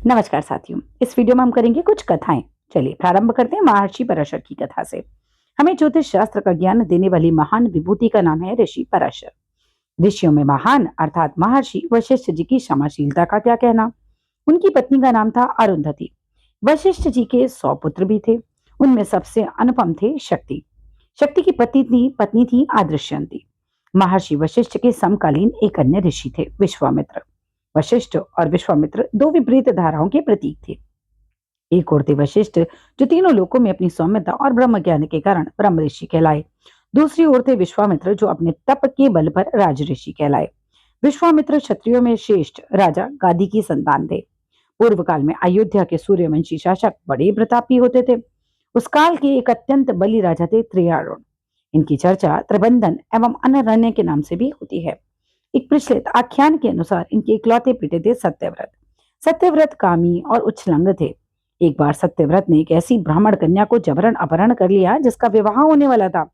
नमस्कार साथियों। इस वीडियो में हम करेंगे कुछ कथाएं। चलिए प्रारंभ करते हैं महर्षि पराशर की कथा से। हमें ज्योतिष शास्त्र का ज्ञान देने वाली महान विभूति का नाम है ऋषि पराशर। ऋषियों में महान अर्थात महर्षि वशिष्ठ जी की क्षमाशीलता का क्या कहना। उनकी पत्नी का नाम था अरुंधति। वशिष्ठ जी के 100 पुत्र भी थे। उनमें सबसे अनुपम थे शक्ति। शक्ति की पत्नी थी आदृश्यंती। महर्षि वशिष्ठ के समकालीन एक अन्य ऋषि थे विश्वामित्र। वशिष्ठ और विश्वामित्र दो विपरीत धाराओं के प्रतीक थे। एक ओर थे वशिष्ठ, जो तीनों लोकों में अपनी सौम्यता और ब्रह्म ज्ञान के कारण ब्रह्म ऋषि कहलाए। दूसरी ओर थे विश्वामित्र, जो अपने तप के बल पर राज ऋषि कहलाए। विश्वामित्र क्षत्रियों में श्रेष्ठ राजा गादी की संतान थे। पूर्व काल में अयोध्या के सूर्यवंशी शासक बड़े प्रतापी होते थे। उस काल के एक अत्यंत बली राजा थे त्रियारुण। इनकी चर्चा त्रिबंधन एवं अनरण्य के नाम से भी होती है। एक प्रचलित आख्यान के अनुसार इनके इकलौते बेटे थे सत्यव्रत। सत्यव्रत कामी और उच्छृंग थे। एक बार सत्यव्रत ने एक ऐसी ब्राह्मण कन्या को जबरन अपहरण कर लिया जिसका विवाह होने वाला था।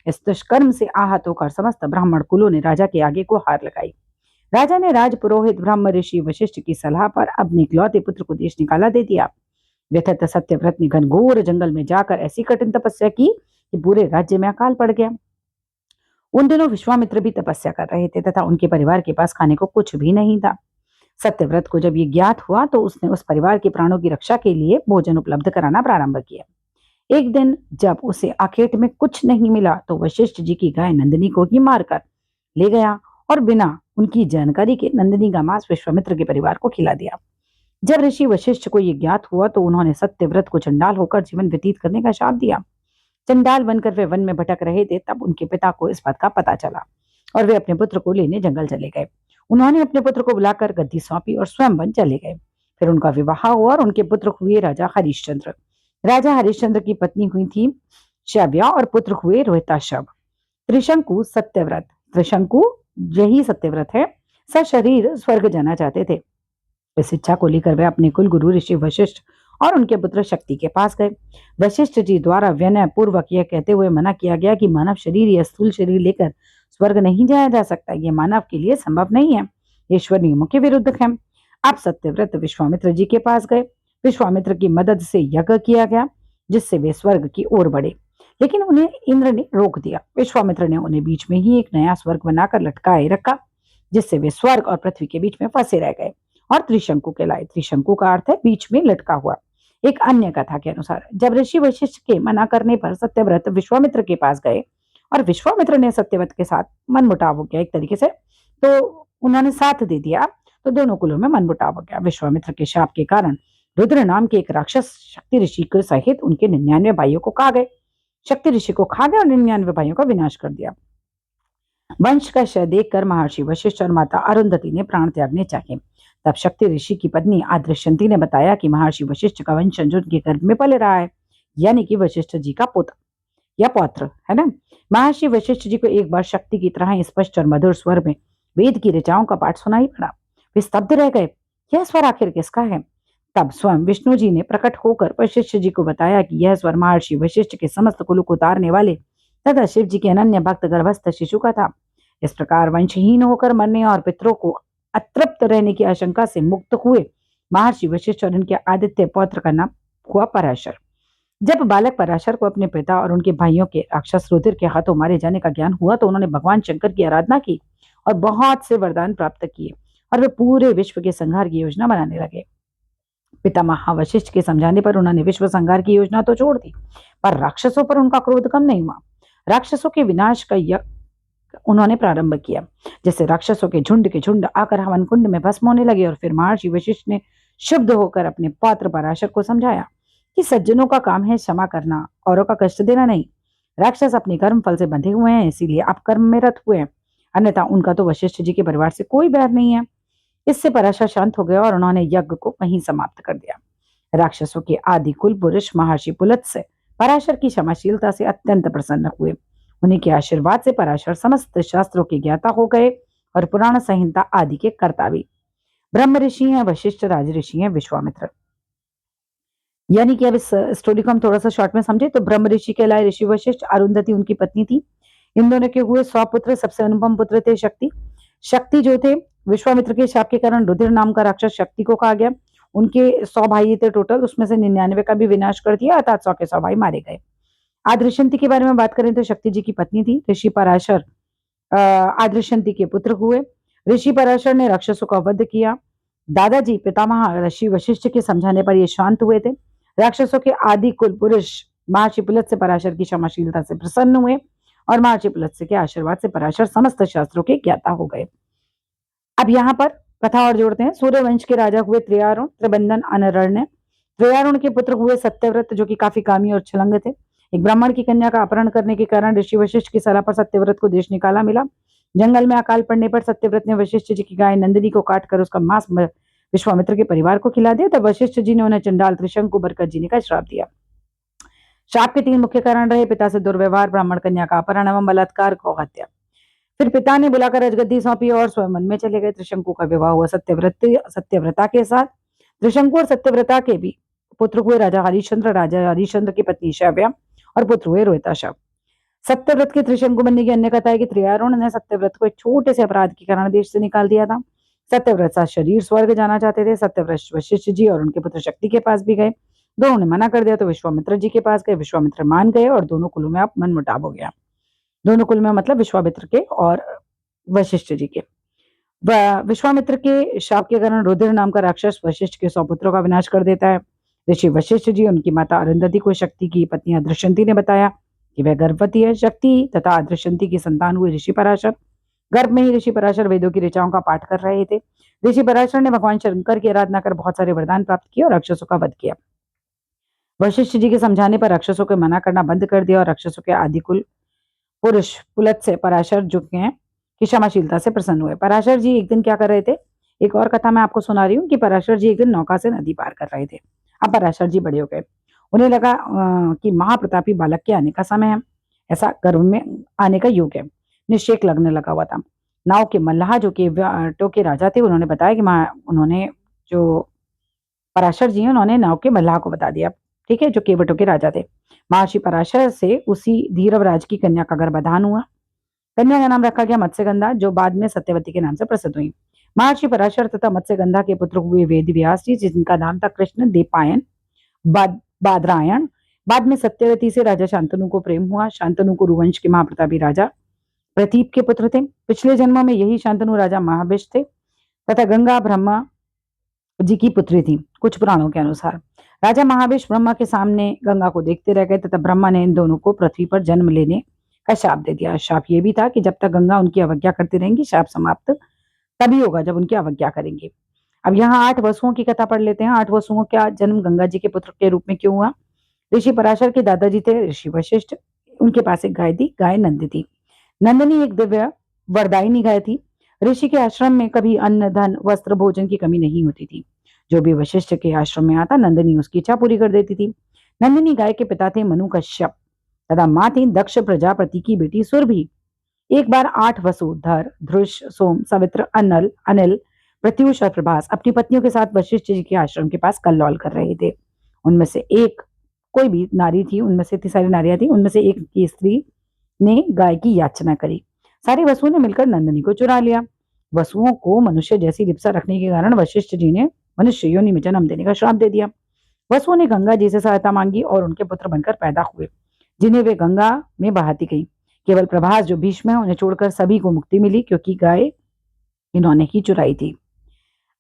इस दुष्कर्म से आहत होकर समस्त ब्राह्मण कुलों ने राजा के आगे गुहार लगाई। राजा ने राज पुरोहित ब्रह्म ऋषि वशिष्ठ की सलाह पर अपने इकलौते पुत्र को देश निकाला दे दिया। व्यथित सत्यव्रत ने घनघोर जंगल में जाकर ऐसी कठिन तपस्या की कि पूरे राज्य में अकाल पड़ गया। उन दिनों विश्वामित्र भी तपस्या कर रहे थे तथा उनके परिवार के पास खाने को कुछ भी नहीं था। सत्यव्रत को जब ये ज्ञात हुआ तो उसने उस परिवार के प्राणों की रक्षा के लिए भोजन उपलब्ध कराना प्रारंभ किया। एक दिन जब उसे आखेट में कुछ नहीं मिला तो वशिष्ठ जी की गाय नंदिनी को ही मारकर ले गया और बिना उनकी जानकारी के नंदिनी का मांस विश्वामित्र के परिवार को खिला दिया। जब ऋषि वशिष्ठ को यह ज्ञात हुआ तो उन्होंने सत्यव्रत को चंडाल होकर जीवन व्यतीत करने का शाप दिया। चंडाल बनकर वे वन में भटक रहे थे तब उनके पिता को इस बात का पता चला और वे अपने पुत्र को लेने जंगल चले गए। उन्होंने अपने पुत्र को बुलाकर गद्दी सौंपी और स्वयं वन चले गए। फिर उनका विवाह हुआ और उनके पुत्र हुए राजा हरिश्चंद्र। राजा हरिश्चंद्र की पत्नी हुई थी श्याव्या और पुत्र हुए रोहिताशव। त्रिशंकु सत्यव्रत, त्रिशंकु यही सत्यव्रत है, सशरीर स्वर्ग जाना चाहते थे। इस इच्छा को लेकर वे अपने कुल गुरु ऋषि वशिष्ठ और उनके पुत्र शक्ति के पास गए। वशिष्ठ जी द्वारा विनय पूर्वक यह कहते हुए मना किया गया कि मानव शरीर या स्थूल शरीर लेकर स्वर्ग नहीं जाया जा सकता। यह मानव के लिए संभव नहीं है, ईश्वर नियमों के विरुद्ध है। अब सत्यव्रत विश्वामित्र जी के पास गए। विश्वामित्र की मदद से यज्ञ किया गया जिससे वे स्वर्ग की ओर बढ़े, लेकिन उन्हें इंद्र ने रोक दिया। विश्वामित्र ने उन्हें बीच में ही एक नया स्वर्ग बनाकर लटकाए रखा, जिससे वे स्वर्ग और पृथ्वी के बीच में फंसे रह गए और त्रिशंकु कहलाए। त्रिशंकु का अर्थ है बीच में लटका हुआ। एक अन्य कथा के अनुसार जब ऋषि वशिष्ठ के मना करने पर सत्यव्रत विश्वामित्र के पास गए और विश्वामित्र ने सत्यव्रत के साथ मनमुटाव हो गया एक तरीके से, तो उन्होंने साथ दे दिया, तो दोनों कुलों में मनमुटाव हो गया। विश्वामित्र के शाप के कारण रुद्र नाम के एक राक्षस शक्ति ऋषि के सहित उनके 99 भाइयों को खा गए। शक्ति ऋषि को खा गए और 99 भाइयों का विनाश कर दिया। वंश का क्षय देखकर महर्षि वशिष्ठ और माता अरुंधति ने प्राण त्यागने चाहे। तब शक्ति ऋषि की पत्नी आदृश्यंती ने बताया कि महर्षि वशिष्ठ का वंश उनके गर्भ में पल रहा है, यानी कि वशिष्ठ जी का पुत्र या पौत्र है ना। महर्षि वशिष्ठ जी को एक बार शक्ति की तरह स्पष्ट और मधुर स्वर में वेद की ऋचाओं का पाठ सुनाई पड़ा। वे स्तब्ध रह गए, यह स्वर आखिर किसका है। तब स्वयं विष्णु जी ने प्रकट होकर वशिष्ठ जी को बताया कि यह स्वर महर्षि वशिष्ठ के समस्त कुल को उतारने वाले तथा शिव जी के अनन्य भक्त गर्भस्थ शिशु का था। इस प्रकार वंशहीन होकर मरने और पितरों को अतृप्त रहने की आशंका से मुक्त हुए महर्षि वशिष्ठ और उनके आदित्य पौत्र का नाम हुआ पराशर। जब बालक पराशर को अपने पिता और उनके भाइयों के राक्षस रुधिर के हाथों मारे जाने का ज्ञान हुआ तो उन्होंने भगवान शंकर की आराधना की और बहुत से वरदान प्राप्त किए और वे पूरे विश्व के संहार की योजना बनाने लगे। पितामह वशिष्ठ के समझाने पर उन्होंने विश्व संहार की योजना तो छोड़ दी, पर राक्षसों पर उनका क्रोध कम नहीं हुआ। राक्षसों के विनाश का उन्होंने प्रारंभ किया, जिससे राक्षसों के झुंड आकर हवन कुंड में भस्म होने लगे। और फिर महर्षि वशिष्ठ ने शुद्ध होकर अपने पौत्र पराशर को समझाया कि सज्जनों का काम है क्षमा करना, औरों का कष्ट देना नहीं। राक्षस अपने कर्म फल से बंधे हुए हैं, इसीलिए आप कर्म में रत हुए हैं, अन्यथा उनका तो वशिष्ठ जी के परिवार से कोई बैर नहीं है। इससे पराशर शांत हो गया और उन्होंने यज्ञ को वहीं समाप्त कर दिया। राक्षसों के आदि कुल पुरुष महर्षि पुलत्स्य पराशर की क्षमाशीलता से अत्यंत प्रसन्न हुए। उन्हीं के आशीर्वाद से पराशर समस्त शास्त्रों के ज्ञाता हो गए और पुराण संहिता आदि के कर्ता भी। ब्रह्म ऋषि हैं वशिष्ठ, राज ऋषि हैं विश्वामित्र। यानी कि अब इस स्टोरी को हम थोड़ा सा शॉर्ट में समझे तो ब्रह्म ऋषि कहलाए ऋषि वशिष्ठ, अरुंधति उनकी पत्नी थी। इन दोनों के हुए 100 पुत्र, सबसे अनुपम पुत्र थे शक्ति। शक्ति जो थे विश्वामित्र के शाप के कारण रुधिर नाम का राक्षस शक्ति को खा गया। उनके 100 भाई थे टोटल, उसमें से 99 का भी विनाश कर दिया, अर्थात 100 के 100 भाई मारे गए। आदृशंती के बारे में बात करें तो शक्ति जी की पत्नी थी। ऋषि पराशर आदृशंती के पुत्र हुए। ऋषि पराशर ने राक्षसों का वध किया। दादाजी पितामह ऋषि वशिष्ठ के समझाने पर ये शांत हुए थे। राक्षसों के आदि कुल पुरुष महर्षि पुलत्स्य पराशर की क्षमाशीलता से प्रसन्न हुए और महर्षि पुलत्स्य के आशीर्वाद से पराशर समस्त शास्त्रों के ज्ञाता हो गए। अब यहाँ पर कथा और जोड़ते हैं। सूर्यवंश के राजा हुए त्रियारुण, त्रिबंधन अनरण्य। त्रियारुण के पुत्र हुए सत्यव्रत, जो कि काफी कामी और छलंग थे। एक ब्राह्मण की कन्या का अपहरण करने के कारण ऋषि वशिष्ठ की सलाह पर सत्यव्रत को देश निकाला मिला। जंगल में अकाल पड़ने पर सत्यव्रत ने वशिष्ठ जी की गाय नंदिनी को काटकर उसका मांस विश्वामित्र के परिवार को खिला दिया। तब वशिष्ठ जी ने उन्हें चंडाल त्रिशंकु बरकत जीने का श्राप दिया। श्राप के 3 मुख्य कारण रहे: पिता से दुर्व्यवहार, ब्राह्मण कन्या का अपहरण एवं बलात्कार, गौ हत्या। फिर पिता ने बुलाकर राजगद्दी सौंपी और स्वयं वन में चले गए। त्रिशंकु का विवाह हुआ सत्यव्रता के साथ। त्रिशंकु और सत्यव्रता के भी पुत्र हुए राजा हरिश्चंद्र की पत्नी शव्या और पुत्र हुए रोहिताशव। सत्यव्रत के त्रिशंकु बनने की अन्य कथा है कि त्रियारुण ने सत्यव्रत को एक छोटे से अपराध के कारण देश से निकाल दिया था। सत्यव्रत का शरीर स्वर्ग जाना चाहते थे। सत्यव्रत वशिष्ठ जी और उनके पुत्र शक्ति के पास भी गए। दोनों ने मना कर दिया तो विश्वामित्र जी के पास गए। विश्वामित्र मान गए और दोनों कुलों में अब मनमुटाव हो गया। दोनों कुल में मतलब विश्वामित्र के और वशिष्ठ जी के। विश्वामित्र के शाप के कारण रुधिर नाम का राक्षस वशिष्ठ के 100 पुत्रों का विनाश कर देता है। ऋषि वशिष्ठ जी उनकी माता अरुंधति को शक्ति की पत्नी अदृश्यंती ने बताया कि वह गर्भवती है। शक्ति तथा अदृश्यंती की संतान हुए ऋषि पराशर। गर्भ में ही ऋषि पराशर वेदों की ऋचाओं का पाठ कर रहे थे। ऋषि पराशर ने भगवान शंकर की आराधना कर बहुत सारे वरदान प्राप्त किए और राक्षसों का वध किया। वशिष्ठ जी के समझाने पर राक्षसों को मना करना बंद कर दिया और राक्षसों के आदि कुल पुरुष पुलत्स्य पराशर झुके हैं कि क्षमाशीलता से प्रसन्न हुए। पराशर जी एक दिन क्या कर रहे थे, एक और कथा मैं आपको सुना रही हूँ कि पराशर जी एक दिन नौका से नदी पार कर रहे थे। अब पराशर जी बड़े हो गए। उन्हें लगा कि महाप्रतापी बालक के आने का समय है, ऐसा गर्भ में आने का योग है। निश्चय लगने लगा हुआ था। नाव के मल्लाह जो कि टो के राजा थे, उन्होंने बताया कि उन्होंने जो पराशर जी हैं, उन्होंने नाव के मल्लाह को बता दिया, ठीक है, जो केवटों के राजा थे। महर्षि पराशर से उसी धीरवराज की कन्या का गर्भाधान हुआ। कन्या का नाम रखा गया मत्स्यगंधा, जो बाद में सत्यवती के नाम से प्रसिद्ध हुई। महर्षि पराशर तथा मत्स्यगंधा के पुत्र हुए वेद व्यास जी, जिनका नाम था कृष्ण देवपायन बादरायण। बाद में सत्यवती से राजा शांतनु को प्रेम हुआ। शांतनु कुरुवंश के महाप्रतापी राजा प्रतीप के पुत्र थे। पिछले जन्मों में यही शांतनु राजा महाभिष थे तथा गंगा ब्रह्मा जी की पुत्री थी, कुछ पुराणों के अनुसार। राजा महाविष ब्रह्मा के सामने गंगा को देखते रह गए तथा ब्रह्मा ने इन दोनों को पृथ्वी पर जन्म लेने का शाप दे दिया। शाप ये भी था कि जब तक गंगा उनकी अवज्ञा करती रहेंगी, शाप समाप्त तभी होगा जब उनकी अवज्ञा करेंगे। अब यहाँ 8 वसुओं की कथा पढ़ लेते हैं। 8 वसुओं का जन्म गंगा जी के पुत्र के रूप में क्यों हुआ? ऋषि पराशर के दादाजी थे ऋषि वशिष्ठ। उनके पास एक गाय थी, गाय नंदी थी। नंदिनी एक दिव्य वरदायिनी गाय थी। ऋषि के आश्रम में कभी अन्न, धन, वस्त्र, भोजन की कमी नहीं होती थी। जो भी वशिष्ठ के आश्रम में आता, नंदिनी उसकी इच्छा पूरी कर देती थी। नंदिनी गाय के पिता थे मनु कश्यप तथा माँ थी दक्ष प्रजापति की बेटी सुरभि। एक बार 8 वसु धर, ध्रुष, सोम, सवित्र, अनिल, प्रत्युष और प्रभास अपनी पत्नियों के साथ वशिष्ठ जी के आश्रम के पास कल्लौल कर रहे थे। उनमें से एक कोई भी नारी थी, उनमें से इतनी सारी नारियां थी, उनमें से एक की स्त्री ने गाय की याचना करी। सारे वसुओं ने मिलकर नंदिनी को चुरा लिया। वसुओं को मनुष्य जैसी लिप्सा रखने के कारण वशिष्ठ जी ने मनुष्य योनि में जन्म देने का श्राप दे दिया। वसुओं ने गंगा जी से सहायता मांगी और उनके पुत्र बनकर पैदा हुए, जिन्हें वे गंगा में बहाती गई। केवल प्रभास जो भीष्म है, उन्हें छोड़कर सभी को मुक्ति मिली, क्योंकि गाय इन्होंने ही चुराई थी।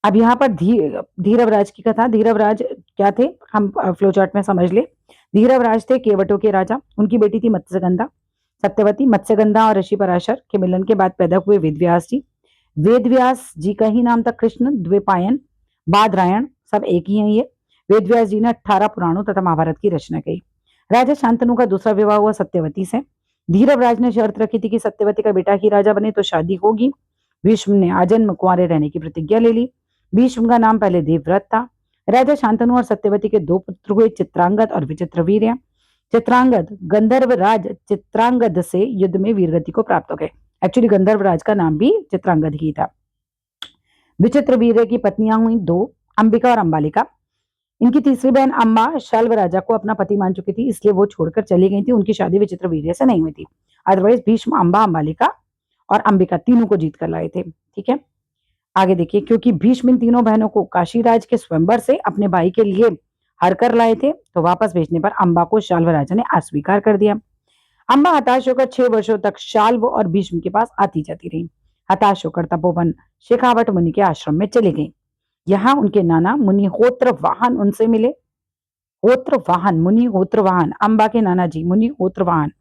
अब यहाँ पर धीरवराज की कथा। धीरवराज क्या थे, हम फ्लो चार्ट में समझ ले। धीरवराज थे केवटों के राजा। उनकी बेटी थी मत्स्यगंधा। सत्यवती, मत्स्यगंधा और ऋषि पराशर के मिलन के बाद पैदा हुए वेदव्यास जी। वेदव्यास जी का ही नाम था कृष्ण द्विपायन बादरायण, सब एक ही हैं ये। वेदव्यास जी ने 18 पुराणों तथा महाभारत की रचना की। राजा शांतनु का दूसरा विवाह हुआ सत्यवती से। धीरवराज ने शर्त रखी थी कि सत्यवती का बेटा ही राजा बने तो शादी होगी। भीष्म ने आजन्म कुंवारे रहने की प्रतिज्ञा ले ली। भीष्म का नाम पहले देवव्रत था। राजा शांतनु और सत्यवती के 2 पुत्र हुए, चित्रांगद और विचित्रवीर्य। चित्रांगद गंधर्व राज चित्रांगद से युद्ध में वीरगति को प्राप्त हो गए। एक्चुअली गंधर्व राज का नाम भी चित्रांगद ही था। विचित्रवीर्य की पत्नियां हुई 2, अंबिका और अंबालिका। इनकी तीसरी बहन अम्बा शल्व राजा को अपना पति मान चुकी थी, इसलिए वो छोड़कर चली गई थी। उनकी शादी विचित्रवीर्य से नहीं हुई थी। अदरवाइज भीष्म, अम्बा, अंबालिका और अंबिका तीनों को जीत कर लाए थे, ठीक है। आगे देखिए, क्योंकि भीष्म इन तीनों बहनों को काशीराज के स्वयंवर से अपने भाई के लिए हर कर लाए थे, तो वापस भेजने पर अम्बा को शाल्व राजा ने अस्वीकार कर दिया। अम्बा हताश होकर 6 वर्षों तक शाल्व और भीष्म के पास आती जाती रही। हताश होकर तपोवन शेखावट मुनि के आश्रम में चली गई। यहाँ उनके नाना मुनि होत्र वाहन उनसे मिले। होत्र वाहन, मुनि होत्र वाहन, अम्बा के नाना जी मुनि होत्र वाहन।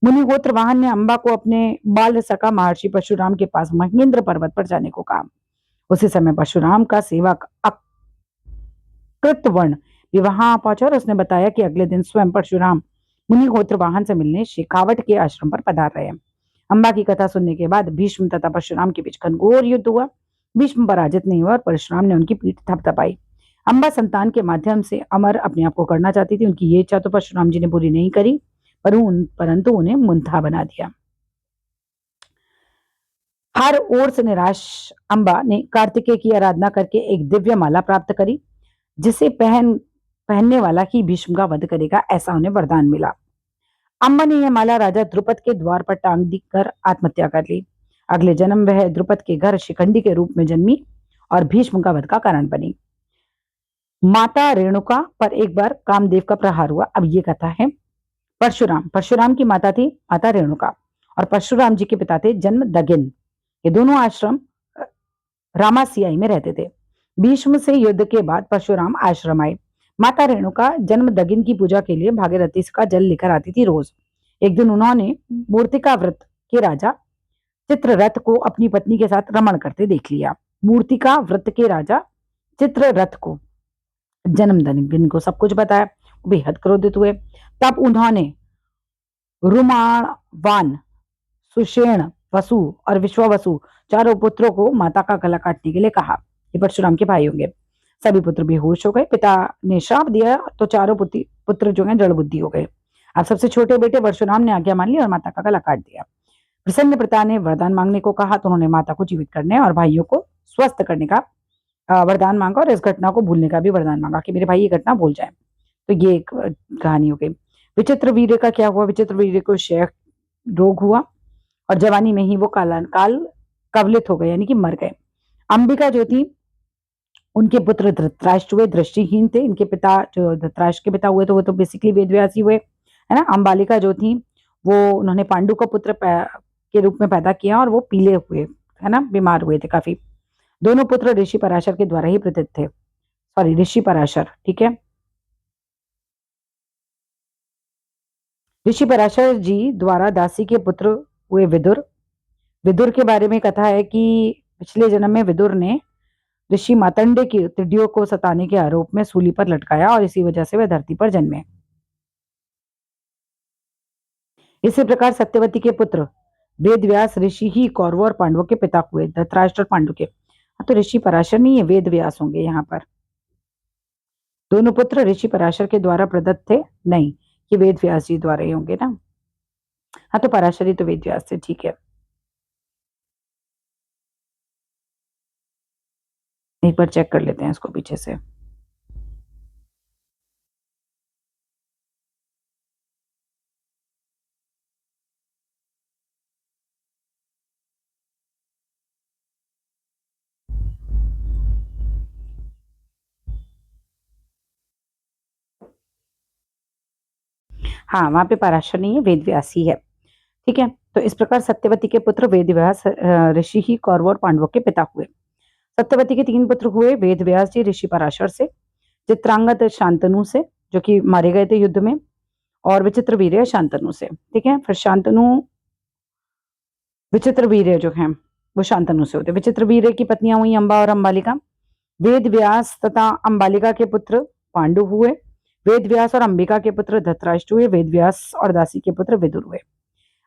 मुनि होत्र वाहन ने अम्बा को अपने बाल सखा महर्षि परशुराम के पास महेंद्र पर्वत पर जाने को कहा। उसी समय परशुराम का सेवक कृतवर्ण भी वहां पहुंचा और उसने बताया कि अगले दिन स्वयं परशुराम मुनि होत्र वाहन से मिलने शेखावट के आश्रम पर पधार रहे हैं। अम्बा की कथा सुनने के बाद भीष्म तथा परशुराम के बीच घनघोर युद्ध हुआ। भीष्म पराजित नहीं हुआ और परशुराम ने उनकी पीठ थपथपाई। अम्बा संतान के माध्यम से अमर अपने आप को करना चाहती थी। उनकी ये इच्छा तो परशुराम जी ने पूरी नहीं करी, परंतु उन्हें मुंथा बना दिया। हर ओर से निराश अम्बा ने कार्तिकेय की आराधना करके एक दिव्य माला प्राप्त करी, जिसे पहनने वाला ही भीष्म का वध करेगा, ऐसा उन्हें वरदान मिला। अम्बा ने यह माला राजा द्रुपद के द्वार पर टांग दी कर आत्महत्या कर ली। अगले जन्म वह द्रुपद के घर शिखंडी के रूप में जन्मी और भीष्म का वध का कारण बनी। माता रेणुका पर एक बार कामदेव का प्रहार हुआ। अब ये कथा है परशुराम। परशुराम की माता थी माता रेणुका और परशुराम जी के पिता थे जन्म दगिन। ये दोनों आश्रम रामासियाई में रहते थे। भीष्म से युद्ध के बाद परशुराम आश्रम आए। माता रेणुका जन्म दगिन की पूजा के लिए भागीरथी का जल लेकर आती थी रोज। एक दिन उन्होंने मूर्तिका व्रत के राजा चित्ररथ को अपनी पत्नी के साथ रमण करते देख लिया। मूर्तिका व्रत के राजा चित्ररथ को जन्म दगिन को सब कुछ बताया। बेहद क्रोधित हुए। तब उन्होंने रुमावान, सुषेण, वसु और विश्वावसु चारों पुत्रों को माता का गला काटने के लिए कहा। ये परशुराम के भाई होंगे। सभी पुत्र बेहोश हो गए। पिता ने श्राप दिया तो चारों पुत्र जो हैं जड़ बुद्धि हो गए। अब सबसे छोटे बेटे परशुराम ने आज्ञा मान ली और माता का गला काट दिया। प्रसन्न पिता ने वरदान मांगने को कहा तो उन्होंने माता को जीवित करने और भाइयों को स्वस्थ करने का वरदान मांगा और इस घटना को भूलने का भी वरदान मांगा कि मेरे भाई ये घटना भूल जाए। तो ये एक कहानी हो गई। विचित्र वीर्य का क्या हुआ? विचित्र वीर्य को क्षय रोग हुआ और जवानी में ही वो काल कवलित हो गए, यानी कि मर गए। अंबिका जो थी उनके पुत्र धृतराष्ट्र हुए, दृष्टिहीन थे। इनके पिता जो धृतराष्ट्र के पिता हुए तो वो तो बेसिकली वेदव्यास ही हुए, है ना। अंबालिका जो थी वो उन्होंने पांडु का पुत्र के रूप में पैदा किया और वो पीले हुए, है ना, बीमार हुए थे काफी। दोनों पुत्र ऋषि पराशर के द्वारा ही प्रथित थे। सॉरी, ऋषि पराशर, ठीक है। ऋषि पराशर जी द्वारा दासी के पुत्र हुए विदुर। विदुर के बारे में कथा है कि पिछले जन्म में विदुर ने ऋषि मातंडे की टिड्डियों को सताने के आरोप में सूली पर लटकाया और इसी वजह से वह धरती पर जन्मे। इसी प्रकार सत्यवती के पुत्र वेदव्यास ऋषि ही कौरवों और पांडवों के पिता हुए, धृतराष्ट्र और पांडु के। तो ऋषि पराशर नहीं, ये वेदव्यास होंगे यहाँ पर। दोनों पुत्र ऋषि पराशर के द्वारा प्रदत्त थे, नहीं, ये वेदव्यास जी द्वारा ही होंगे ना। हाँ, तो पराशर ही तो वेदव्यास थे, ठीक है। एक बार चेक कर लेते हैं इसको पीछे से। हाँ, वहां पे पराशर नहीं है, वेदव्यास ही है, ठीक है। तो इस प्रकार सत्यवती के पुत्र वेदव्यास ऋषि ही कौरवों और पांडवों के पिता हुए। सत्यवती के 3 पुत्र हुए, वेदव्यास जी ऋषि पराशर से, चित्रांगद शांतनु से जो कि मारे गए थे युद्ध में, और विचित्र वीर्य शांतनु से, ठीक है। फिर शांतनु विचित्र वीर्य जो है वो शांतनु से होते। विचित्र वीर्य की पत्नियां हुई अम्बा और अंबालिका। वेद व्यास तथा अंबालिका के पुत्र पांडु हुए। वेद व्यास और अंबिका के पुत्र धृतराष्ट्र हुए। वेद व्यास और दासी के पुत्र विदुर हुए।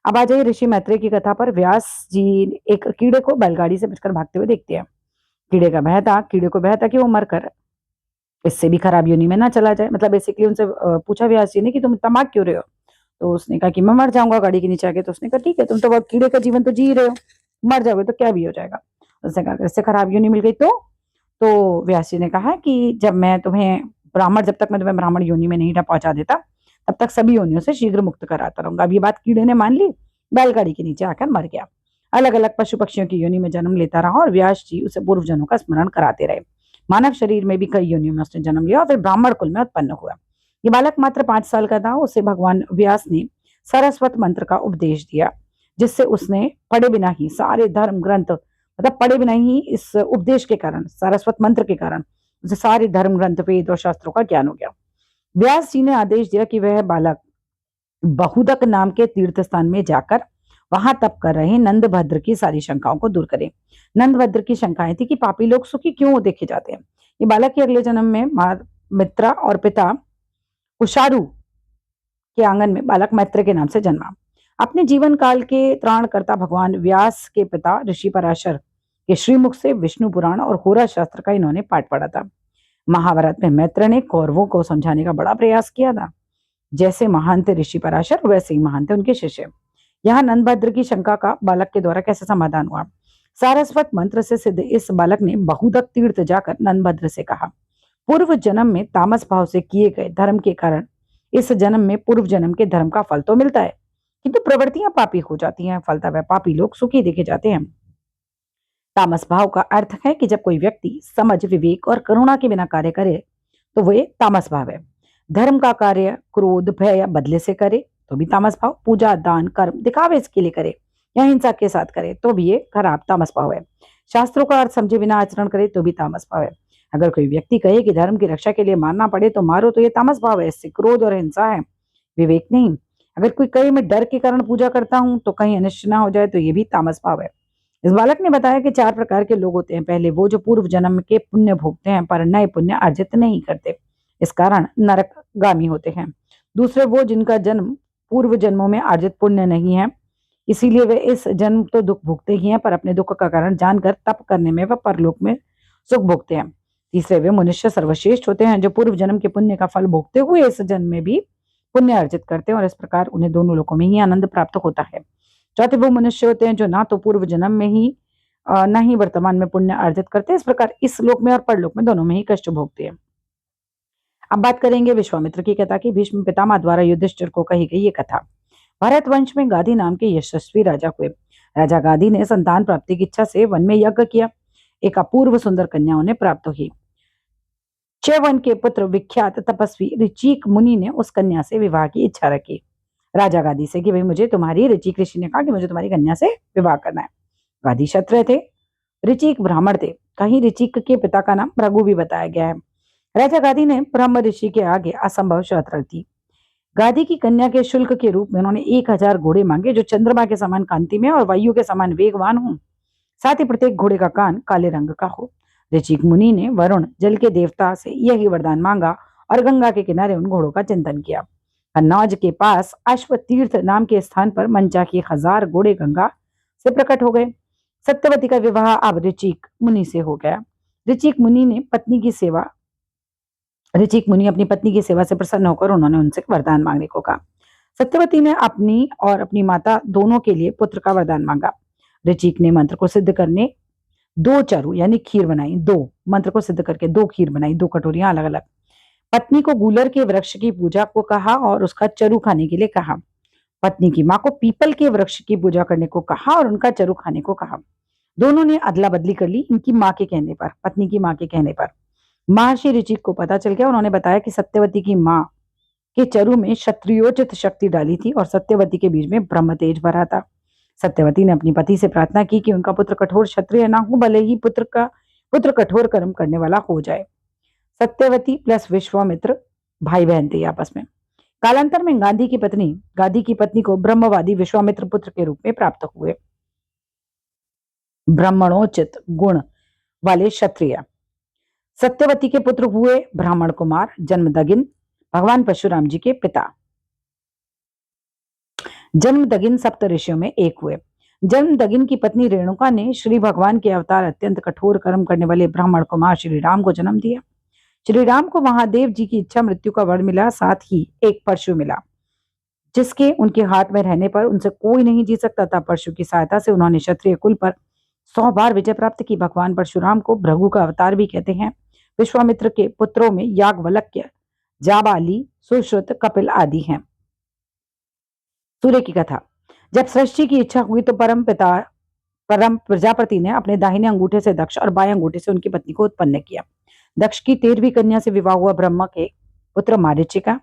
अब आ जाइए ऋषि मैत्रेय की कथा पर। व्यास जी एक कीड़े को बैलगाड़ी से बचकर भागते हुए देखते हैं। कीड़े को भय था कि वो मरकर इससे भी खराब योनि में ना चला जाए। मतलब बेसिकली उनसे पूछा व्यास जी ने कि तुम इतना भाग क्यों रहे हो? तो उसने कहा कि मैं मर जाऊंगा गाड़ी के नीचे आके। तो उसने कहा ठीक है, तुम तो कीड़े का जीवन तो जी रहे हो, मर जाओगे तो क्या भी हो जाएगा। उसने कहा इससे खराब योनि मिल गई तो व्यास जी ने कहा कि जब तक मैं तुम्हें ब्राह्मण योनि में नहीं पहुंचा देता तब तक सभी योनियों से शीघ्र मुक्त कराता रहूंगा। अब ये बात कीड़े ने मान ली, बैलगाड़ी के नीचे आकर मर गया। अलग अलग पशु पक्षियों की योनि में जन्म लेता रहा और व्यास जी उसे पूर्व जन्मों का स्मरण कराते रहे। मानव शरीर में भी कई योनियों में उसने जन्म लिया और फिर ब्राह्मण कुल में उत्पन्न हुआ। ये बालक मात्र 5 साल का था। उसे भगवान व्यास ने सरस्वत मंत्र का उपदेश दिया, जिससे उसने पढ़े बिना ही सारे धर्म ग्रंथ, मतलब पढ़े बिना ही इस उपदेश के कारण, सरस्वत मंत्र के कारण उसे सारे धर्म ग्रंथ, वेद और शास्त्रों का ज्ञान हो गया। व्यास जी ने आदेश दिया कि वह बालक बहुदक नाम के तीर्थ स्थान में जाकर वहां तप कर रहे नंदभद्र की सारी शंकाओं को दूर करे। नंदभद्र की शंकाएं थी कि पापी लोग सुखी क्यों देखे जाते हैं। ये बालक के अगले जन्म में मां मित्रा और पिता कुशारु के आंगन में बालक मैत्र के नाम से जन्मा। अपने जीवन काल के त्राणकर्ता भगवान व्यास के पिता ऋषि पराशर के श्रीमुख से विष्णु पुराण और होरा शास्त्र का इन्होंने पाठ पढ़ा था। महाभारत में मैत्र ने कौरवों को समझाने का बड़ा प्रयास किया था। जैसे महान थे ऋषि पराशर, वैसे ही महान थे उनके शिष्य। यहाँ नंदभद्र की शंका का बालक के द्वारा कैसे समाधान हुआ। सारस्वत मंत्र से सिद्ध इस बालक ने बहुदक तीर्थ जाकर नंदभद्र से कहा, पूर्व जन्म में तामस भाव से किए गए धर्म के कारण इस जन्म में पूर्व जन्म के धर्म का फल तो मिलता है, किंतु प्रवृत्तियां पापी हो जाती हैं। फलतः वह पापी लोग सुखी देखे जाते हैं। तामस भाव का अर्थ है कि जब कोई व्यक्ति समझ, विवेक और करुणा के बिना कार्य करे तो वह तामस भाव है। धर्म का कार्य क्रोध, भय या बदले से करे तो भी तामस भाव। पूजा, दान, कर्म दिखावे के लिए करे या हिंसा के साथ करे तो भी ये खराब तामस भाव है। शास्त्रों का अर्थ समझे बिना आचरण करे तो भी तामस भाव है। अगर कोई व्यक्ति कहे कि धर्म की रक्षा के लिए मारना पड़े तो मारो, तो ये तामस भाव है। इससे क्रोध और हिंसा है, विवेक नहीं। अगर कोई कहे मैं डर के कारण पूजा करता हूं तो कहीं अनिष्ट ना हो जाए तो ये भी तामस भाव है। इस बालक ने बताया कि 4 प्रकार के लोग होते हैं। पहले वो जो पूर्व जन्म के पुण्य भोगते हैं पर नए पुण्य अर्जित नहीं करते, इस कारण नरकगामी होते हैं। दूसरे वो जिनका जन्म पूर्व जन्मों में अर्जित पुण्य नहीं है, इसीलिए वे इस जन्म तो दुख भोगते ही हैं, पर अपने दुख का कारण जानकर तप करने में व परलोक में सुख भोगते हैं। तीसरे वे मनुष्य सर्वश्रेष्ठ होते हैं जो पूर्व जन्म के पुण्य का फल भोगते हुए इस जन्म में भी पुण्य अर्जित करते हैं और इस प्रकार उन्हें दोनों लोकों में ही आनंद प्राप्त होता है। चौथे वो मनुष्य होते हैं जो ना तो पूर्व जन्म में ही न ही वर्तमान में पुण्य अर्जित करते, इस प्रकार इस लोक में और परलोक में दोनों में ही कष्ट भोगते हैं। अब बात करेंगे विश्वामित्र की कथा की। भीष्म पितामह द्वारा युधिष्ठिर को कही गई ये कथा। भारत वंश में गादी नाम के यशस्वी राजा हुए। राजा गादी ने संतान प्राप्ति की इच्छा से वन में यज्ञ किया। एक अपूर्व सुंदर कन्या उन्हें प्राप्त हुई। च्यवन के पुत्र विख्यात तपस्वी ऋचिक मुनि ने उस कन्या से विवाह की इच्छा रखी। राजा गादी से कि भाई मुझे तुम्हारी, ऋचिक ऋषि ने कहा कि मुझे तुम्हारी कन्या से विवाह करना है। गादी क्षत्रिय थे, ऋचिक ब्राह्मण थे। कहीं ऋचिक के पिता का नाम भृगु भी बताया गया है। राजा गादी ने ब्रह्म ऋषि के आगे असंभव शर्त रख दी। गादी की कन्या के शुल्क के रूप में उन्होंने 1000 घोड़े मांगे जो चंद्रमा के समान कांति में और वायु के समान वेगवान हों। साथ ही प्रत्येक घोड़े का कान काले रंग का हो। ऋचिक मुनि ने वरुण जल के देवता से यही वरदान मांगा और गंगा के किनारे उन घोड़ों का चिंतन किया। कन्नौज के पास अश्व तीर्थ नाम के स्थान पर मंचा के 1000 घोड़े गंगा से प्रकट हो गए। सत्यवती का विवाह अब ऋचिक मुनि से हो गया। ऋचिक मुनि अपनी पत्नी की सेवा से प्रसन्न होकर उन्होंने उनसे वरदान मांगने को कहा। सत्यवती ने अपनी और अपनी माता दोनों के लिए पुत्र का वरदान मांगा। ऋचिक ने मंत्र को सिद्ध करने 2 चरु यानी खीर बनाई। 2 मंत्र को सिद्ध करके 2 खीर बनाई, 2 कटोरियां अलग अलग। पत्नी को गूलर के वृक्ष की पूजा को कहा और उसका चरु खाने के लिए कहा। पत्नी की माँ को पीपल के वृक्ष की पूजा करने को कहा और उनका चरु खाने को कहा। दोनों ने अदला बदली कर ली इनकी माँ के कहने पर, पत्नी की माँ के कहने पर। महर्षि ऋचिक को पता चल गया। उन्होंने बताया कि सत्यवती की माँ के चरु में क्षत्रियोचित शक्ति डाली थी और सत्यवती के बीच में ब्रह्म तेज भरा था। सत्यवती ने अपनी पति से प्रार्थना की कि उनका पुत्र कठोर क्षत्रिय ना हो, भले ही पुत्र कठोर कर्म करने वाला हो जाए। सत्यवती प्लस विश्वामित्र भाई बहन थे आपस में। कालांतर में गादी की पत्नी को ब्रह्मवादी विश्वामित्र पुत्र के रूप में प्राप्त हुए। ब्राह्मणोचित गुण वाले क्षत्रिय। सत्यवती के पुत्र हुए ब्राह्मण कुमार जन्मदगिन, भगवान परशुराम जी के पिता। जन्मदगिन सप्त ऋषियों में एक हुए। जन्मदगिन की पत्नी रेणुका ने श्री भगवान के अवतार अत्यंत कठोर कर्म करने वाले ब्राह्मण कुमार श्री राम को जन्म दिया। श्री राम को महादेव जी की इच्छा मृत्यु का वर मिला, साथ ही एक परशु मिला जिसके उनके हाथ में रहने पर उनसे कोई नहीं जीत सकता था। परशु की सहायता से उन्होंने क्षत्रिय कुल पर 100 बार विजय प्राप्त की। भगवान परशुराम को भृगु का अवतार भी कहते हैं। विश्वामित्र के पुत्रों में याज्ञवल्क्य, जाबाली, सुश्रुत, कपिल आदि हैं। सूर्य की कथा। जब सृष्टि की इच्छा हुई तो परम पिता परम प्रजापति ने अपने दाहिने अंगूठे से दक्ष और बाएं अंगूठे से उनकी पत्नी को उत्पन्न किया। दक्ष की 13वीं कन्या से विवाह हुआ ब्रह्मा के पुत्र मारीची का।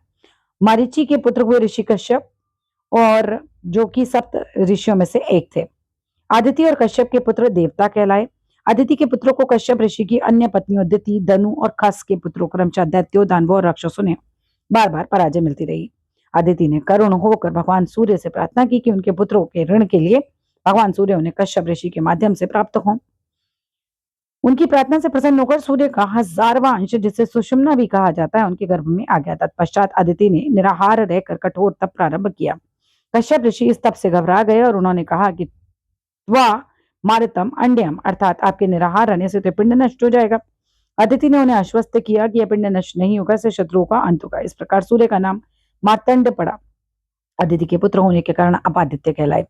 मारीची के पुत्र हुए ऋषि कश्यप, और जो कि सप्त ऋषियों में से एक थे। आदिति और कश्यप के पुत्र देवता कहलाए। आदिति के पुत्रों को कश्यप ऋषि की अन्य पत्नियों दिति, दनु और खस के पुत्रों क्रमशः दैत्यों, दानवों और राक्षसों ने बार बार पराजय मिलती रही। आदिति ने करुण होकर भगवान सूर्य से प्रार्थना की कि उनके पुत्रों के ऋण के लिए भगवान सूर्य उन्हें कश्यप ऋषि के माध्यम से प्राप्त हों। उनकी प्रार्थना से प्रसन्न होकर सूर्य का 1000वां अंश, जिसे सुषुम्ना भी कहा जाता है, उनके गर्भ में आ गया। तत्पश्चात आदिति ने निराहार रहकर कठोर तप प्रारंभ किया। कश्यप ऋषि इस तप से घबरा गए और उन्होंने कहा कि त्वा मारितम अंड्यम, अर्थात आपके निराहार रहने से तो पिंड नष्ट हो जाएगा। अदिति ने उन्हें आश्वस्त किया कि यह पिंड नष्ट नहीं होगा, इससे शत्रुओं का अंत होगा। इस प्रकार सूर्य का नाम मार्तंड पड़ा। अदिति के पुत्र होने के कारण आप आदित्य कहलाए।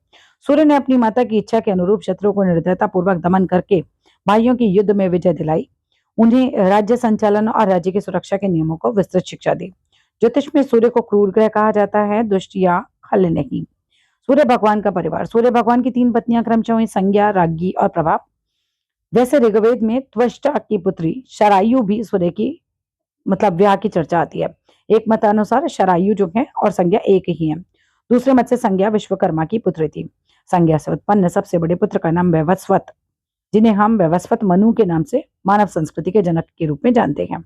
सूर्य ने अपनी माता की इच्छा के अनुरूप शत्रुओं को निर्दयता पूर्वक दमन करके भाइयों की युद्ध में विजय दिलाई। उन्हें राज्य संचालन और राज्य की सुरक्षा के नियमों को विस्तृत शिक्षा दी। ज्योतिष में सूर्य को क्रूर ग्रह कहा जाता है, दुष्ट या खल नहीं। सूर्य भगवान का परिवार। सूर्य भगवान की 3 पत्नियां क्रमशः हुई संज्ञा, राज्ञी और प्रभा। वैसे ऋग्वेद में त्वष्टा की पुत्री शरायु भी सूर्य की विवाह की चर्चा आती है। एक मतानुसार शरायु जो है और संज्ञा एक ही है। दूसरे मत से संज्ञा विश्वकर्मा की पुत्री थी। संज्ञा से उत्पन्न सबसे बड़े पुत्र का नाम वैवस्वत, जिन्हें हम वैवस्वत मनु के नाम से मानव संस्कृति के जनक के रूप में जानते हैं।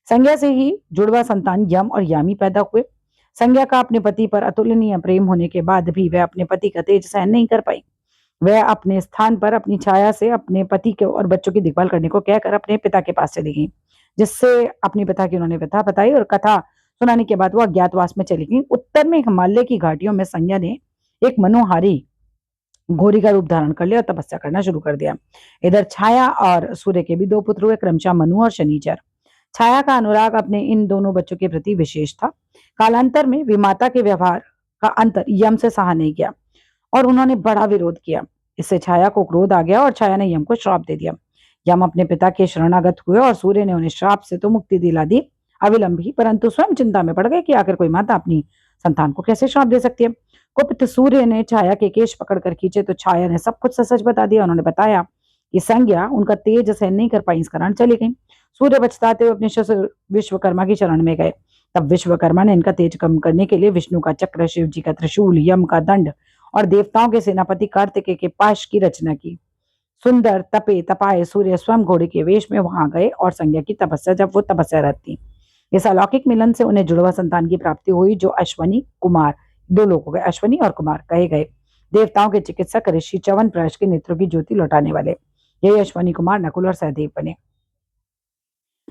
संज्ञा से ही जुड़वा संतान यम और यामी पैदा हुए। संज्ञा का अपने पति पर अतुलनीय प्रेम होने के बाद भी वह अपने पति का तेज सहन नहीं कर पाई। वह अपने स्थान पर अपनी छाया से अपने पति के और बच्चों की देखभाल करने को कहकर अपने पिता के पास चली गई, जिससे अपने पिता की उन्होंने व्यथा बताई और कथा सुनाने के बाद वो अज्ञातवास में चली गई। उत्तर में हिमालय की घाटियों में संज्ञा ने एक मनोहारी घोरी का रूप धारण कर लिया और तपस्या करना शुरू कर दिया। इधर छाया और सूर्य के भी 2 पुत्र हुए, क्रमशः मनु और शनिचर। छाया का अनुराग अपने इन दोनों बच्चों के प्रति विशेष था। कालांतर में विमाता के व्यवहार का अंतर यम से सहा नहीं गया और उन्होंने बड़ा विरोध किया। इससे छाया को क्रोध आ गया और छाया ने यम को श्राप दे दिया। यम अपने पिता के शरणागत हुए और सूर्य ने उन्हें श्राप से तो मुक्ति दिला दी अविलंब ही, परंतु स्वयं चिंता में पड़ गए कि आखिर कोई माता अपनी संतान को कैसे श्राप दे सकती है। कुपित सूर्य ने छाया के केश पकड़कर खींचे तो छाया ने सब कुछ सच बता दिया। उन्होंने बताया कि संज्ञा उनका तेज सहन नहीं कर पाई, इस कारण चली गई। सूर्य पछताते हुए अपने ससुर विश्वकर्मा की शरण में गए। तब विश्वकर्मा ने इनका तेज कम करने के लिए विष्णु का चक्र, शिव जी का त्रिशूल, यम का दंड और देवताओं के सेनापति कार्तिकेय के पाश की रचना की। सुंदर तपे तपाए सूर्य स्वयं घोड़े के वेश में वहां गए और संज्ञा की तपस्या, जब वो तपस्यारत थी, इस अलौकिक मिलन से उन्हें जुड़वा संतान की प्राप्ति हुई, जो अश्वनी कुमार, 2 लोग हो गए, अश्वनी और कुमार कहे गए। देवताओं के चिकित्सक ऋषि च्यवनप्राश के नेत्रों की ज्योति लौटाने वाले, यही अश्वनी कुमार नकुल और सहदेव बने।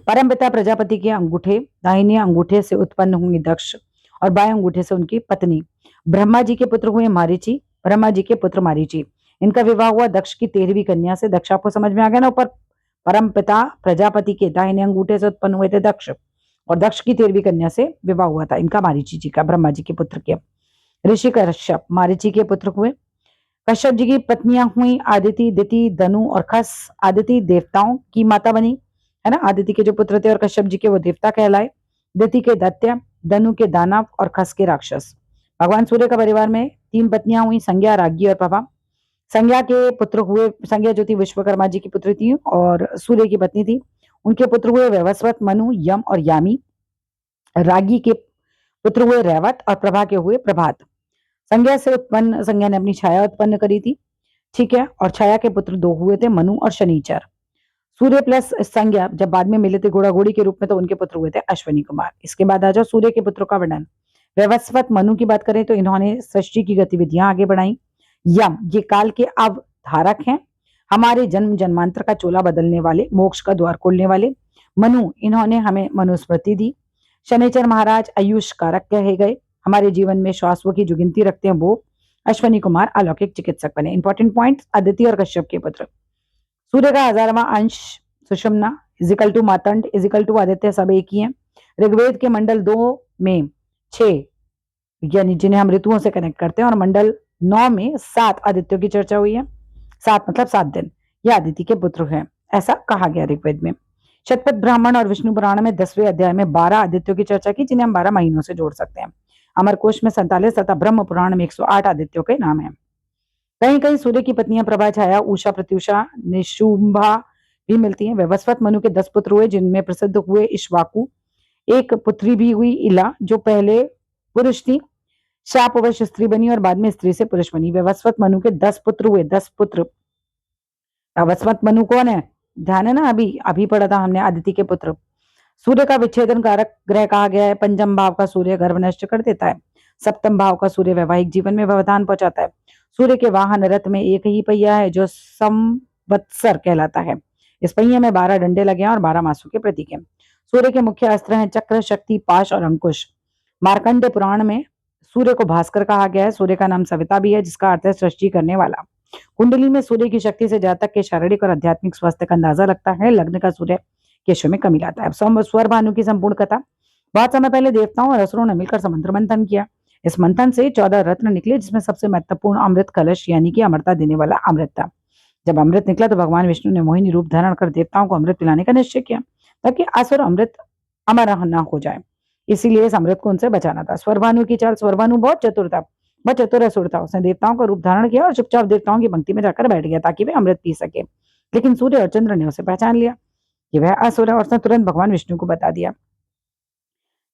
परमपिता प्रजापति के अंगूठे, दाहिने अंगूठे से उत्पन्न हुई दक्ष और बाएं अंगूठे से उनकी पत्नी। ब्रह्मा जी के पुत्र हुए मारीची। ब्रह्मा जी के पुत्र मारीची, इनका विवाह हुआ दक्ष की 13वीं कन्या से। दक्ष आपको समझ में आ गया ना ऊपर। परमपिता प्रजापति के दाहिने अंगूठे से उत्पन्न हुए थे दक्ष, और दक्ष की 13वीं कन्या से विवाह हुआ था इनका मारीची जी का, ब्रह्मा जी के पुत्र के। ऋषि कश्यप मारीची के पुत्र हुए। कश्यप जी की पत्नियां हुई आदिति, दिति, दनु और खस। आदिति देवताओं की माता बनी, है ना। आदिति के जो पुत्र थे और कश्यप जी के, वो देवता कहलाए। दिति के दैत्य, दनु के दानव और खस के राक्षस। भगवान सूर्य का परिवार में 3 पत्नियां हुई, संज्ञा, राज्ञी और प्रभा। संज्ञा के पुत्र हुए, संज्ञा जो थी विश्वकर्मा जी की पुत्री थी और सूर्य की पत्नी थी। उनके पुत्र हुए वैवस्वत, मनु, यम और यामी। राज्ञी के पुत्र हुए रैवत और प्रभा के हुए प्रभात। संज्ञा से उत्पन्न, संज्ञा ने अपनी छाया उत्पन्न करी थी, ठीक है, और छाया के पुत्र 2 हुए थे, मनु और शनिचर। सूर्य प्लस संज्ञा जब बाद में मिले थे घोड़ा घोड़ी के रूप में, तो उनके पुत्र हुए थे अश्वनी कुमार। इसके बाद आ जाओ सूर्य के पुत्रों का वर्णन। वैवस्वत मनु की बात करें तो इन्होंने सृष्टि की गतिविधियां आगे बढ़ाई। यम ये काल के अवधारक हैं, हमारे जन्म जन्मांतर का चोला बदलने वाले, मोक्ष का द्वार खोलने वाले। मनु इन्होंने हमें मनुस्मृति दी। शनिचर महाराज आयुष कारक कहे गए, हमारे जीवन में श्वासों की जो गिनती रखते हैं वो। अश्वनी कुमार अलौकिक चिकित्सक बने। इंपॉर्टेंट पॉइंट, आदित्य और कश्यप के पुत्र। सूर्य का 1000वां अंश सुषुम्ना is equal to Martand is equal to Aditya, सब एक ही है। ऋग्वेद के मंडल 2 में 6, यानी जिन्हें हम ऋतुओं से कनेक्ट करते हैं, और मंडल 9 में 7 आदित्यों की चर्चा हुई है। 7 मतलब 7 दिन, ये आदित्य के पुत्र हैं, ऐसा कहा गया ऋग्वेद में। शतपथ ब्राह्मण और विष्णु पुराण में 10वें अध्याय में 12 आदित्यों की चर्चा की, जिन्हें हम 12 महीनों से जोड़ सकते हैं। अमरकोश में 47 तथा ब्रह्म पुराण में 108 आदित्यों के नाम है। कहीं कहीं सूर्य की पत्नियां प्रभा, छाया, उषा, प्रत्युषा, निशुंभा भी मिलती हैं। वैवस्वत मनु के 10 पुत्र हुए, जिनमें प्रसिद्ध हुए इक्ष्वाकु। एक पुत्री भी हुई इला, जो पहले पुरुष थी, शापवश स्त्री बनी और बाद में स्त्री से पुरुष बनी। वैवस्वत मनु के 10 पुत्र हुए, 10 पुत्र। वैवस्वत मनु कौन है? ध्यान है ना, अभी अभी पढ़ा था हमने, आदित्य के पुत्र। सूर्य का विच्छेदन कारक ग्रह कहा गया है। पंचम भाव का सूर्य गर्भ नष्ट कर देता है। सप्तम भाव का सूर्य वैवाहिक जीवन में व्यवधान पहुंचाता है। सूर्य के वाहन रथ में एक ही पहिया है, जो संवत्सर कहलाता है। इस पहिए में 12 डंडे लगे हैं और 12 मासों के प्रतीक हैं। सूर्य के मुख्य अस्त्र हैं चक्र, शक्ति, पाश और अंकुश। मार्कंडे पुराण में सूर्य को भास्कर कहा गया है। सूर्य का नाम सविता भी है, जिसका अर्थ है सृष्टि करने वाला। कुंडली में सूर्य की शक्ति से जातक के शारीरिक और आध्यात्मिक स्वास्थ्य का अंदाजा लगता है। लग्न का सूर्य केशव में कमी लाता है। अब स्वर भानु की संपूर्ण कथा। बहुत समय पहले देवताओं और असुरों ने मिलकर समुद्र मंथन किया। इस मंथन से 14 रत्न निकले, जिसमें सबसे महत्वपूर्ण अमृत कलश यानी कि अमरता देने वाला अमृत था। जब अमृत निकला तो भगवान विष्णु ने मोहिनी रूप धारण कर देवताओं को अमृत पिलाने का निश्चय किया, ताकि असुर अमृत अमर न हो जाए। इसीलिए इस अमृत को उनसे बचाना था। स्वरभानु की चाल। स्वरभानु बहुत चतुर था, बहुत चतुर असुर था। उसने देवताओं का रूप धारण किया और चुपचाप देवताओं की पंक्ति में जाकर बैठ गया, ताकि वे अमृत पी सके। लेकिन सूर्य और चंद्र ने उसे पहचान लिया कि वह असुर है, और उसने तुरंत भगवान विष्णु को बता दिया।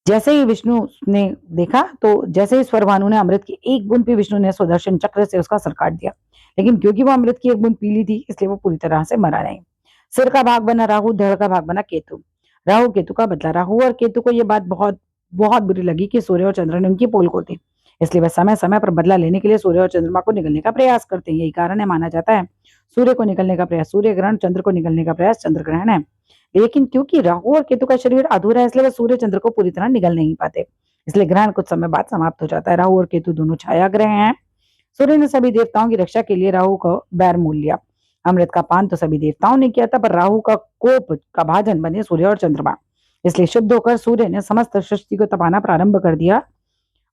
जैसे ही विष्णु ने देखा, तो जैसे ही स्वरभानु ने अमृत की एक बूंद पी, विष्णु ने सुदर्शन चक्र से उसका सर काट दिया। लेकिन क्योंकि वो अमृत की एक बूंद पी ली थी, इसलिए वो पूरी तरह से मरा नहीं। सिर का भाग बना राहु, धड़ का भाग बना केतु। राहु केतु का बदला। राहु और केतु को यह बात बहुत बहुत बुरी लगी कि सूर्य और चंद्र ने उनकी पोल खोली। इसलिए वह समय समय पर बदला लेने के लिए सूर्य और चंद्रमा को निगलने का प्रयास करते हैं। यही कारण है, माना जाता है, सूर्य को निगलने का प्रयास सूर्य ग्रहण, चंद्र को निगलने का प्रयास चंद्र ग्रहण है। लेकिन क्योंकि राहु और केतु का शरीर अधूरा है, इसलिए वह सूर्य चंद्र को पूरी तरह निगल नहीं पाते। इसलिए ग्रहण कुछ समय बाद समाप्त हो जाता है। राहु और केतु दोनों छाया ग्रह हैं। सूर्य ने सभी देवताओं की रक्षा के लिए राहु को बैर मोल लिया। अमृत का पान तो सभी देवताओं ने किया था, पर राहु का कोप का भाजन बने सूर्य और चंद्रमा। इसलिए शुद्ध होकर सूर्य ने समस्त सृष्टि को तपाना प्रारंभ कर दिया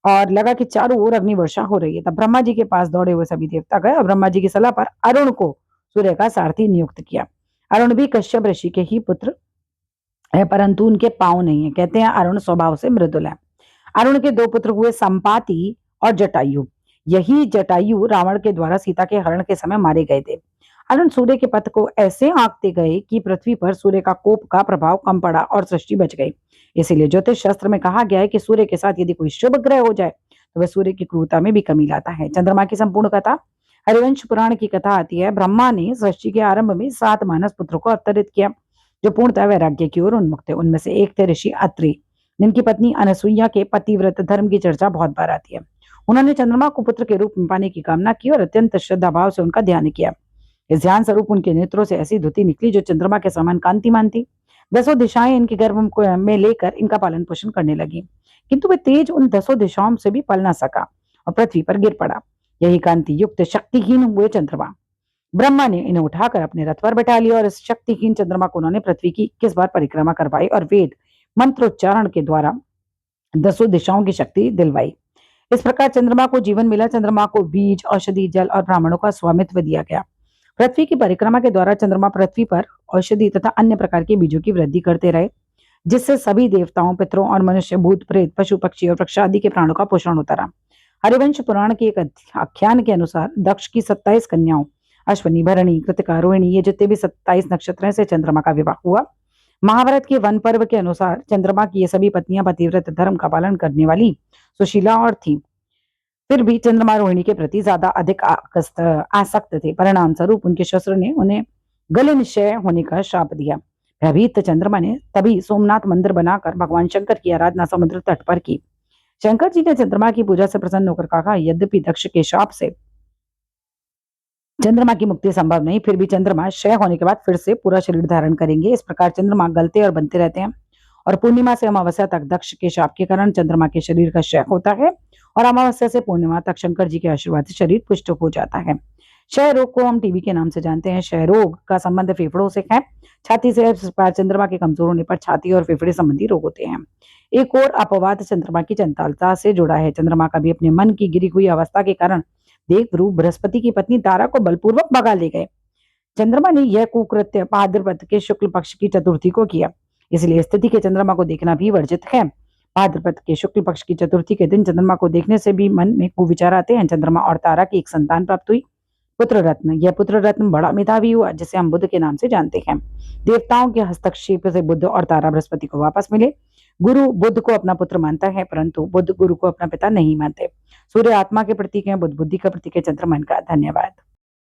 और लगा कि चारों ओर अग्नि वर्षा हो रही है। तब ब्रह्मा जी के पास दौड़े हुए सभी देवता गए और ब्रह्मा जी की सलाह पर अरुण को सूर्य का सारथी नियुक्त किया। अरुण भी कश्यप ऋषि के ही पुत्र है, परंतु उनके पांव नहीं है। कहते हैं अरुण स्वभाव से मृदुल है। अरुण के 2 पुत्र हुए, संपाति और जटायु। यही जटायु रावण के द्वारा सीता के हरण के समय मारे गए थे। अरुण सूर्य के पथ को ऐसे आंकते गए कि पृथ्वी पर सूर्य का कोप का प्रभाव कम पड़ा और सृष्टि बच गई। इसीलिए ज्योतिष शास्त्र में कहा गया है कि सूर्य के साथ यदि कोई शुभ ग्रह हो जाए, तो वह सूर्य की क्रूरता में भी कमी लाता है। चंद्रमा की संपूर्ण कथा। हरिवंश पुराण की कथा आती है, ब्रह्मा ने सृष्टि के आरंभ में 7 मानस पुत्रों को अवतरित किया, जो पूर्णतः वैराग्य की ओर उन्मुख थे। उनमें से एक थे ऋषि अत्रि, जिनकी पत्नी अनसुईया के पतिव्रत धर्म की चर्चा बहुत बार आती है। उन्होंने चंद्रमा को पुत्र के रूप में पाने की कामना की और अत्यंत श्रद्धा भाव से उनका ध्यान किया। इस ध्यान स्वरूप उनके नेत्रों से ऐसी द्युति निकली जो चंद्रमा के समान कांतिमान थी। 10 दिशाएं इनके गर्भ में लेकर इनका पालन पोषण करने लगी, किंतु वे तेज उन 10 दिशाओं से भी पल न सका और पृथ्वी पर गिर पड़ा। यही कांति युक्त शक्तिहीन हुए चंद्रमा। ब्रह्मा ने इन्हें उठाकर अपने रथ पर बैठा लिया और इस शक्तिहीन चंद्रमा को उन्होंने पृथ्वी की 21 बार परिक्रमा करवाई और वेद मंत्रोच्चारण के द्वारा 10 दिशाओं की शक्ति दिलवाई। इस प्रकार चंद्रमा को जीवन मिला। चंद्रमा को बीज, औषधि, जल और ब्राह्मणों का स्वामित्व दिया गया। पृथ्वी की परिक्रमा के द्वारा चंद्रमा पृथ्वी पर औषधि तथा अन्य प्रकार के बीजों की वृद्धि करते रहे, जिससे सभी देवताओं, पितरों और मनुष्य, भूत, प्रेत, पशु, पक्षी और वृक्ष आदि के प्राणों का पोषण होता रहा। हरिवंश पुराण के एक आख्यान के अनुसार दक्ष की 27 कन्याओं, अश्वनी, भरणी, कृतिका, रोहिणी, ये जितने भी 27 नक्षत्र से चंद्रमा का विवाह हुआ। महाभारत के वन पर्व के अनुसार चंद्रमा की ये सभी पत्नियां पतिव्रत धर्म का पालन करने वाली, सुशीला और थी। फिर भी चंद्रमा रोहिणी के प्रति ज्यादा अधिक आसक्त थे। परिणाम स्वरूप उनके शस्त्र ने उन्हें गले निश्चय होने का श्राप दिया। भयभीत चंद्रमा ने तभी सोमनाथ मंदिर बनाकर भगवान शंकर की आराधना समुद्र तट पर की। शंकर जी ने चंद्रमा की पूजा से प्रसन्न होकर कहा, यद्यपि दक्ष के शाप से चंद्रमा की मुक्ति संभव नहीं, फिर भी चंद्रमा क्षय होने के बाद फिर से पूरा शरीर धारण करेंगे। इस प्रकार चंद्रमा गलते और बनते रहते हैं और पूर्णिमा से अमावस्या तक दक्ष के शाप के कारण चंद्रमा के शरीर का क्षय होता है और अमावस्या से पूर्णिमा तक शंकर जी के आशीर्वाद से शरीर पुष्ट हो जाता है। क्षय रोग को हम टीबी के नाम से जानते हैं। क्षय रोग का संबंध फेफड़ों से है। छाती से चंद्रमा के कमजोर होने पर छाती और फेफड़े संबंधी रोग होते हैं। एक और अपवाद चंद्रमा की चंचलता से जुड़ा है। चंद्रमा कभी अपने मन की गिरी हुई अवस्था के कारण देवगुरु बृहस्पति की पत्नी तारा को बलपूर्वक भगा ले गए। चंद्रमा ने यह कुकृत्य भाद्रपद के शुक्ल पक्ष की चतुर्थी को किया, इसलिए स्थिति के चंद्रमा को देखना भी वर्जित है। भाद्रपद के शुक्ल पक्ष की चतुर्थी के दिन चंद्रमा को देखने से भी मन में कुविचार आते हैं। चंद्रमा और तारा की एक संतान प्राप्त हुई। पुत्र रत्न, यह पुत्र रत्न बड़ा मेधावी हुआ जिसे हम बुद्ध के नाम से जानते हैं। देवताओं के हस्तक्षेप से बुद्ध और तारा बृहस्पति को वापस मिले। गुरु बुद्ध को अपना पुत्र मानता है, परंतु बुद्ध गुरु को अपना पिता नहीं मानते। सूर्य आत्मा के प्रतीक है, बुद्ध बुद्धि का प्रतीक है, चंद्र मन का। धन्यवाद।